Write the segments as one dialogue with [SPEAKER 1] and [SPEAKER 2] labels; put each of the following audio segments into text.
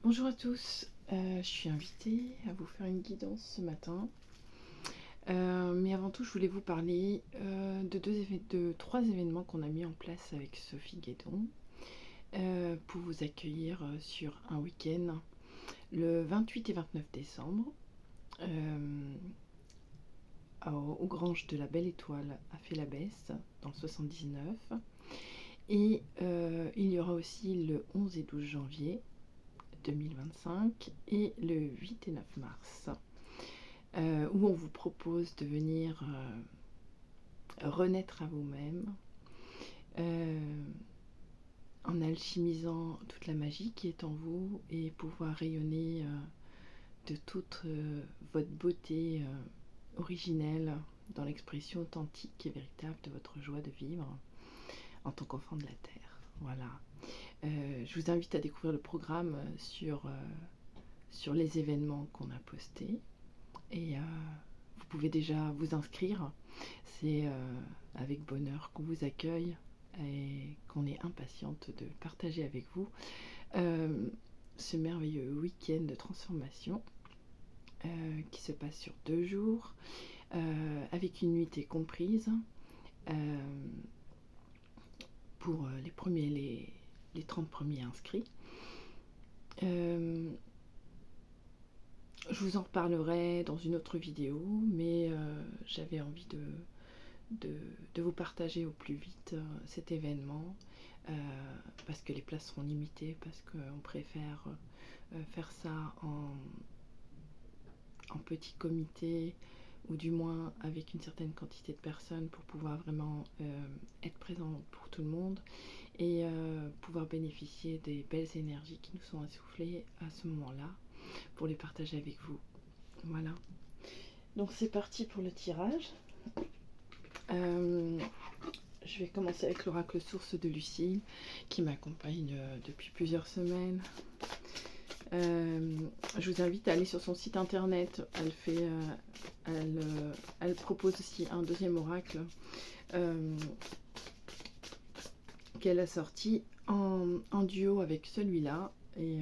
[SPEAKER 1] Bonjour à tous, je suis invitée à vous faire une guidance ce matin. Mais avant tout, je voulais vous parler de trois événements qu'on a mis en place avec Sophie Guédon pour vous accueillir sur un week-end le 28 et 29 décembre aux Granges de la Belle Étoile à Félabès dans le 79. Et il y aura aussi le 11 et 12 janvier 2025 et le 8 et 9 mars où on vous propose de venir renaître à vous-même en alchimisant toute la magie qui est en vous et pouvoir rayonner de toute votre beauté originelle dans l'expression authentique et véritable de votre joie de vivre en tant qu'enfant de la Terre. Voilà. Je vous invite à découvrir le programme sur les événements qu'on a postés et vous pouvez déjà vous inscrire. C'est avec bonheur qu'on vous accueille et qu'on est impatiente de partager avec vous ce merveilleux week-end de transformation qui se passe sur 2 jours avec une nuitée comprise pour les 30 premiers inscrits. Je vous en reparlerai dans une autre vidéo, mais j'avais envie de vous partager au plus vite cet événement parce que les places seront limitées, parce qu'on préfère faire ça en petit comité ou du moins avec une certaine quantité de personnes pour pouvoir vraiment être présent pour tout le monde et pouvoir bénéficier des belles énergies qui nous sont insufflées à ce moment-là pour les partager avec vous. Voilà. Donc c'est parti pour le tirage. Je vais commencer avec l'oracle source de Lucie qui m'accompagne depuis plusieurs semaines. Je vous invite à aller sur son site internet. Elle propose aussi un deuxième oracle qu'elle a sorti en duo avec celui-là et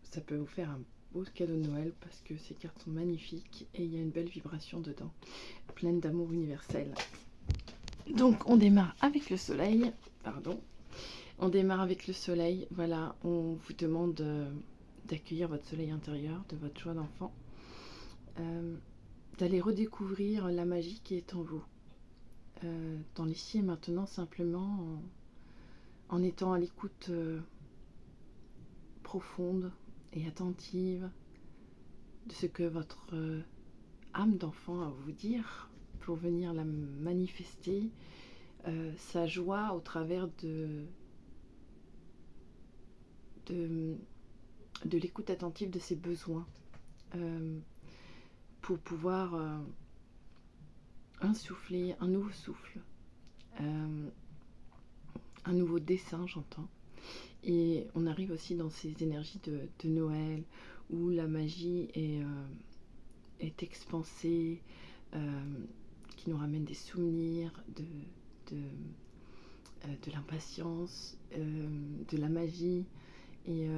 [SPEAKER 1] ça peut vous faire un beau cadeau de Noël parce que ces cartes sont magnifiques et il y a une belle vibration dedans, pleine d'amour universel. Donc on démarre avec le soleil, on démarre avec le soleil, voilà, on vous demande d'accueillir votre soleil intérieur, de votre joie d'enfant, d'aller redécouvrir la magie qui est en vous, dans l'ici et maintenant, simplement en étant à l'écoute profonde et attentive de ce que votre âme d'enfant a à vous dire pour venir la manifester, sa joie au travers de l'écoute attentive de ses besoins, pour pouvoir insuffler un nouveau souffle, un nouveau dessin, j'entends. Et on arrive aussi dans ces énergies de Noël où la magie est expansée, qui nous ramène des souvenirs de l'impatience, de la magie et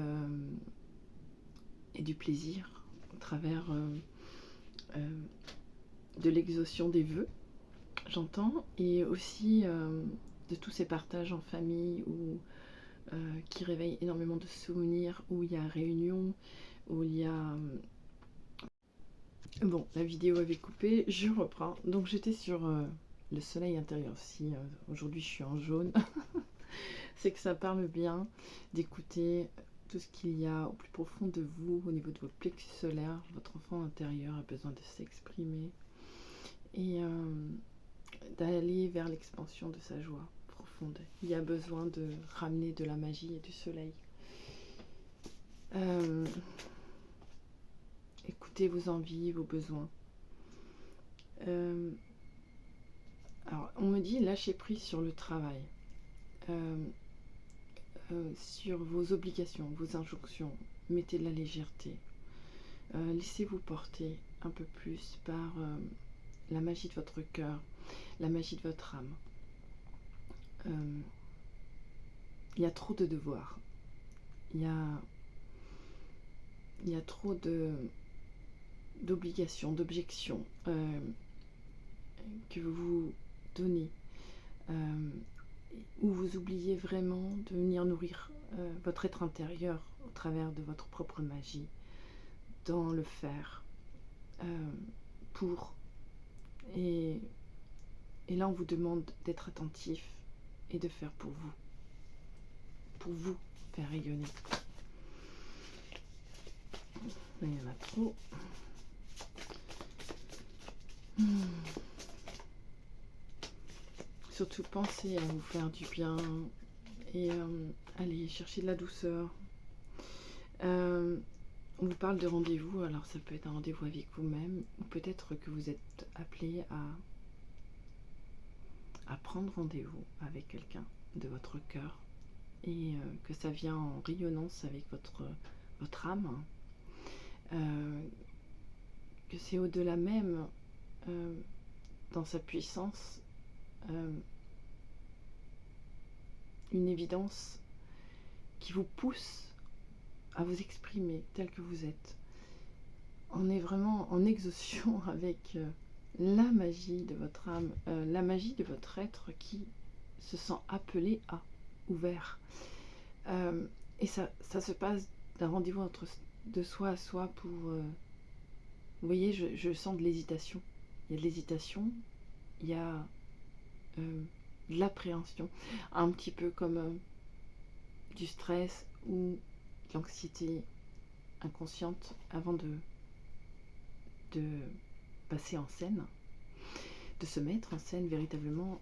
[SPEAKER 1] du plaisir au travers de l'exaution des vœux, j'entends, et aussi de tous ces partages en famille qui réveillent énormément de souvenirs, où il y a réunion, où il y a... Bon, la vidéo avait coupé, je reprends. Donc j'étais sur le soleil intérieur. Si aujourd'hui je suis en jaune, c'est que ça parle bien d'écouter tout ce qu'il y a au plus profond de vous, au niveau de votre plexus solaire. Votre enfant intérieur a besoin de s'exprimer et d'aller vers l'expansion de sa joie profonde. Il y a besoin de ramener de la magie et du soleil. Écoutez vos envies, vos besoins. Alors, on me dit lâcher prise sur le travail, sur vos obligations, vos injonctions. Mettez de la légèreté. Laissez-vous porter un peu plus par la magie de votre cœur, la magie de votre âme. Il y a trop de devoirs. il y a trop d'obligations, d'objections que vous vous donnez, où vous oubliez vraiment de venir nourrir votre être intérieur au travers de votre propre magie, dans le faire, pour. Et là, on vous demande d'être attentif et de faire pour vous faire rayonner. Là, il y en a trop. Surtout pensez à vous faire du bien et allez chercher de la douceur. On vous parle de rendez-vous, alors ça peut être un rendez-vous avec vous-même, ou peut-être que vous êtes appelé à prendre rendez-vous avec quelqu'un de votre cœur, et que ça vient en rayonnance avec votre âme, que c'est au-delà même, dans sa puissance, une évidence qui vous pousse à vous exprimer tel que vous êtes. On est vraiment en exaucation avec la magie de votre âme, la magie de votre être qui se sent appelé à, ouvert. Et ça se passe d'un rendez-vous de soi à soi pour... vous voyez, je sens de l'hésitation. Il y a de l'hésitation, il y a de l'appréhension, un petit peu comme du stress ou de l'anxiété inconsciente avant de passer en scène, de se mettre en scène véritablement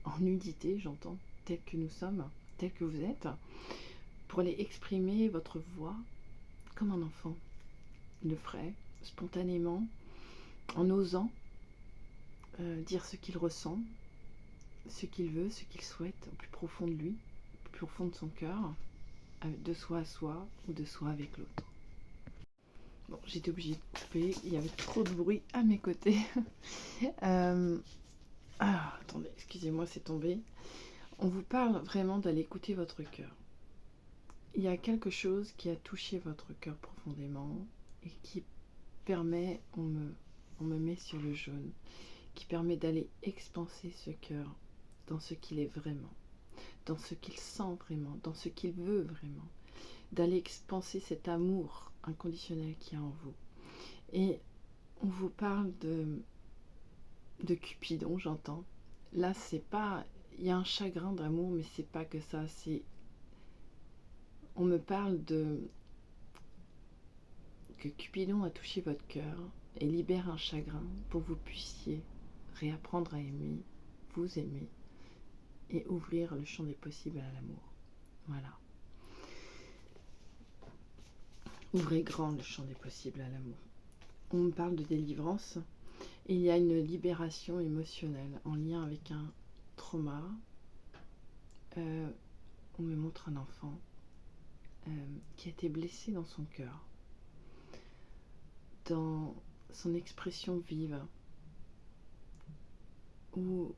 [SPEAKER 1] en nudité, j'entends, tel que nous sommes, tel que vous êtes, pour aller exprimer votre voix comme un enfant le ferait, spontanément, en osant dire ce qu'il ressent, ce qu'il veut, ce qu'il souhaite au plus profond de lui, au plus profond de son cœur, de soi à soi ou de soi avec l'autre. Bon, j'étais obligée de couper, il y avait trop de bruit à mes côtés. Attendez, excusez-moi, c'est tombé. On vous parle vraiment d'aller écouter votre cœur. Il y a quelque chose qui a touché votre cœur profondément et qui permet, on me met sur le jaune, qui permet d'aller expanser ce cœur dans ce qu'il est vraiment, dans ce qu'il sent vraiment, dans ce qu'il veut vraiment, d'aller expanser cet amour inconditionnel qu'il y a en vous. Et on vous parle de Cupidon, j'entends. Là, c'est pas... Il y a un chagrin d'amour, mais c'est pas que ça, c'est... On me parle que Cupidon a touché votre cœur et libère un chagrin pour que vous puissiez réapprendre à aimer, vous aimer et ouvrir le champ des possibles à l'amour. Voilà. Ouvrez grand le champ des possibles à l'amour. On me parle de délivrance. Il y a une libération émotionnelle en lien avec un trauma. On me montre un enfant qui a été blessé dans son cœur, dans son expression vive, où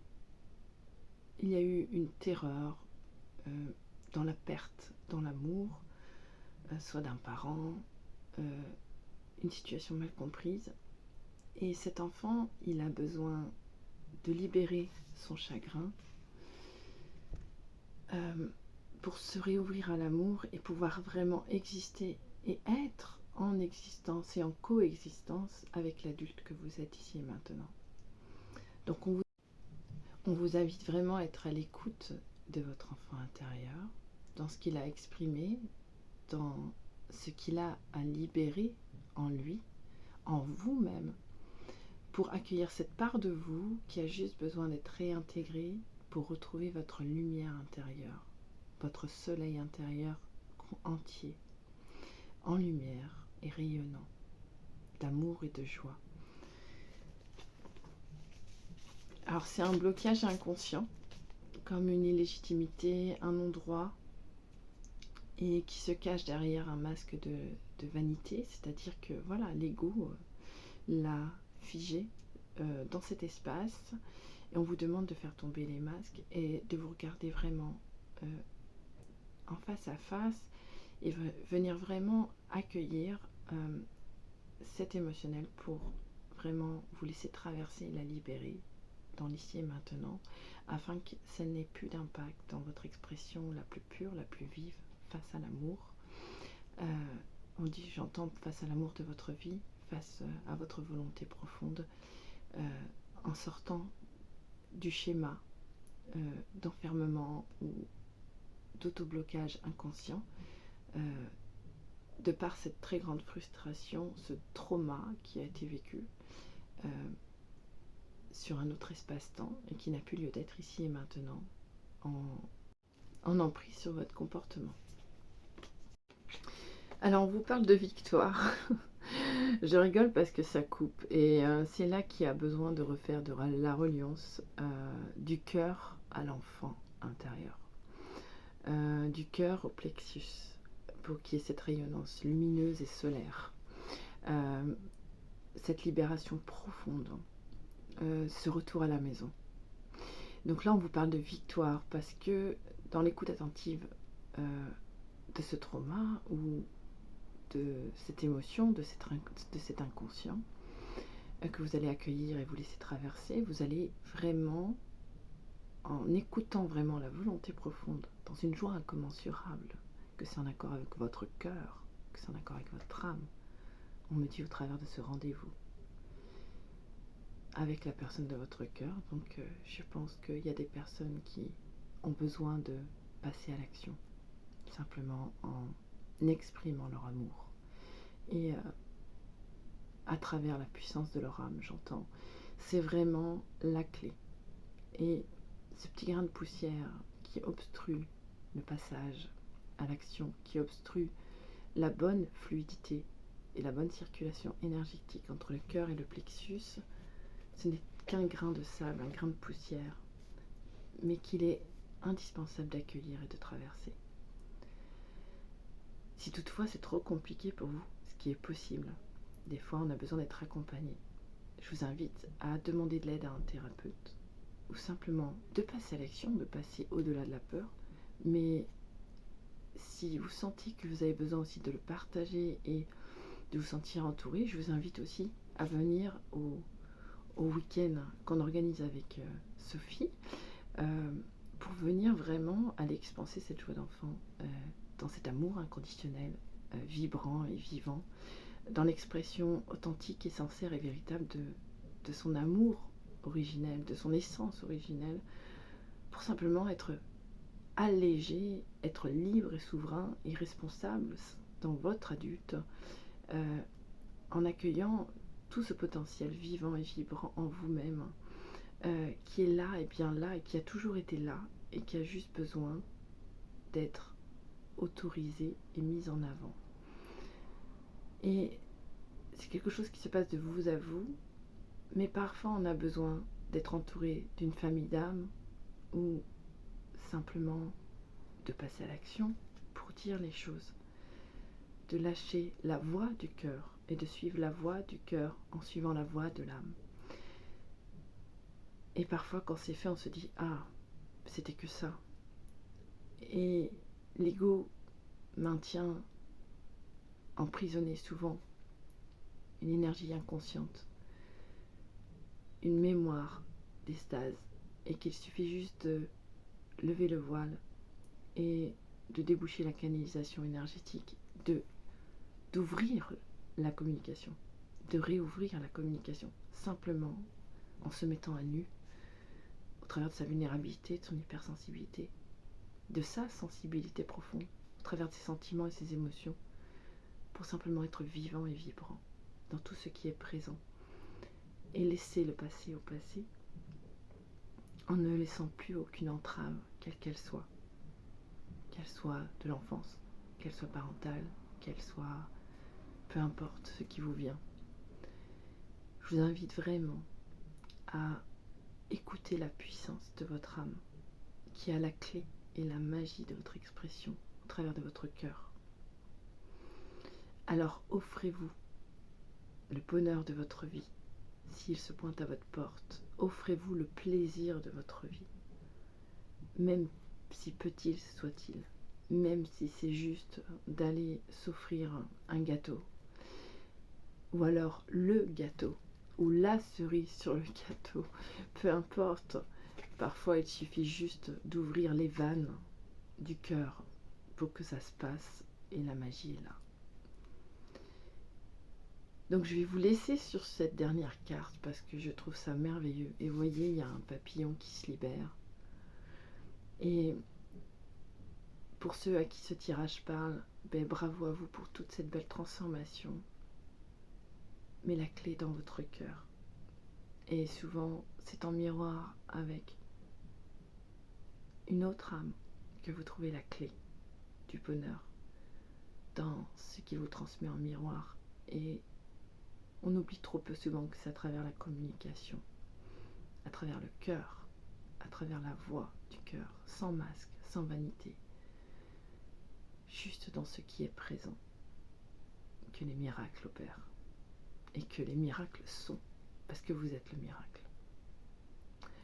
[SPEAKER 1] il y a eu une terreur dans la perte, dans l'amour, soit d'un parent, une situation mal comprise. Et cet enfant, il a besoin de libérer son chagrin pour se réouvrir à l'amour et pouvoir vraiment exister et être en existence et en coexistence avec l'adulte que vous êtes ici et maintenant. Donc on vous invite vraiment à être à l'écoute de votre enfant intérieur, dans ce qu'il a exprimé, dans ce qu'il a à libérer en lui, en vous-même, pour accueillir cette part de vous qui a juste besoin d'être réintégrée pour retrouver votre lumière intérieure, votre soleil intérieur entier, en lumière et rayonnant, d'amour et de joie. Alors c'est un blocage inconscient, comme une illégitimité, un non-droit, et qui se cache derrière un masque de vanité, c'est-à-dire que voilà, l'ego l'a figé dans cet espace, et on vous demande de faire tomber les masques et de vous regarder vraiment en face à face et venir vraiment accueillir cet émotionnel pour vraiment vous laisser traverser et la libérer dans l'ici et maintenant, afin que ça n'ait plus d'impact dans votre expression la plus pure, la plus vive, face à l'amour. On dit, j'entends, face à l'amour de votre vie, face à votre volonté profonde, en sortant du schéma d'enfermement ou d'autoblocage inconscient, de par cette très grande frustration, ce trauma qui a été vécu sur un autre espace-temps et qui n'a plus lieu d'être ici et maintenant, en emprise sur votre comportement. Alors on vous parle de victoire. Je rigole parce que ça coupe et c'est là qu'il y a besoin de refaire de la reliance du cœur à l'enfant intérieur, du cœur au plexus, pour qu'il y ait cette rayonnance lumineuse et solaire, cette libération profonde, ce retour à la maison. Donc là on vous parle de victoire parce que dans l'écoute attentive de ce trauma ou de cette émotion, de cet inconscient que vous allez accueillir et vous laisser traverser, vous allez vraiment, en écoutant vraiment la volonté profonde, dans une joie incommensurable, que c'est en accord avec votre cœur, que c'est en accord avec votre âme, on me dit au travers de ce rendez-vous avec la personne de votre cœur. Donc je pense qu'il y a des personnes qui ont besoin de passer à l'action, simplement en exprimant leur amour et à travers la puissance de leur âme, j'entends. C'est vraiment la clé. Et ce petit grain de poussière qui obstrue le passage à l'action, qui obstrue la bonne fluidité et la bonne circulation énergétique entre le cœur et le plexus, ce n'est qu'un grain de sable, un grain de poussière, mais qu'il est indispensable d'accueillir et de traverser. Si toutefois c'est trop compliqué pour vous, ce qui est possible, des fois on a besoin d'être accompagné, je vous invite à demander de l'aide à un thérapeute ou simplement de passer à l'action, de passer au-delà de la peur. Mais si vous sentez que vous avez besoin aussi de le partager et de vous sentir entouré, je vous invite aussi à venir au week-end qu'on organise avec Sophie pour venir vraiment aller expanser cette joie d'enfant dans cet amour inconditionnel, vibrant et vivant, dans l'expression authentique et sincère et véritable de son amour originel, de son essence originelle, pour simplement être allégé, être libre et souverain et responsable dans votre adulte, en accueillant tout ce potentiel vivant et vibrant en vous-même, qui est là et bien là et qui a toujours été là et qui a juste besoin d'être autorisé et mis en avant. Et c'est quelque chose qui se passe de vous à vous, mais parfois on a besoin d'être entouré d'une famille d'âmes ou simplement de passer à l'action pour dire les choses, de lâcher la voix du cœur et de suivre la voix du cœur en suivant la voix de l'âme. Et parfois quand c'est fait, on se dit « Ah, c'était que ça ». Et l'ego maintient emprisonné souvent une énergie inconsciente, une mémoire d'extase, et qu'il suffit juste de lever le voile et de déboucher la canalisation énergétique, d'ouvrir la communication, de réouvrir la communication, simplement en se mettant à nu, au travers de sa vulnérabilité, de son hypersensibilité, de sa sensibilité profonde, au travers de ses sentiments et ses émotions, pour simplement être vivant et vibrant dans tout ce qui est présent, et laisser le passé au passé, en ne laissant plus aucune entrave, quelle qu'elle soit de l'enfance, qu'elle soit parentale, qu'elle soit, peu importe ce qui vous vient. Je vous invite vraiment à écouter la puissance de votre âme, qui a la clé et la magie de votre expression au travers de votre cœur. Alors offrez-vous le bonheur de votre vie. S'il se pointe à votre porte, offrez-vous le plaisir de votre vie, même si petit soit-il. même si c'est juste d'aller s'offrir un gâteau, ou alors le gâteau, ou la cerise sur le gâteau, peu importe. Parfois il suffit juste d'ouvrir les vannes du cœur pour que ça se passe, et la magie est là. Donc je vais vous laisser sur cette dernière carte parce que je trouve ça merveilleux. Et vous voyez, il y a un papillon qui se libère. Et pour ceux à qui ce tirage parle, ben bravo à vous pour toute cette belle transformation. Mais la clé est dans votre cœur. Et souvent, c'est en miroir avec une autre âme que vous trouvez la clé du bonheur dans ce qui vous transmet en miroir. Et on oublie trop peu souvent que c'est à travers la communication, à travers le cœur, à travers la voix du cœur, sans masque, sans vanité, juste dans ce qui est présent, que les miracles opèrent. Et que les miracles sont, parce que vous êtes le miracle.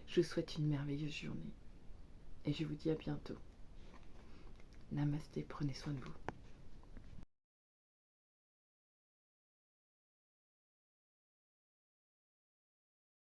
[SPEAKER 1] Je vous souhaite une merveilleuse journée. Et je vous dis à bientôt. Namasté, prenez soin de vous.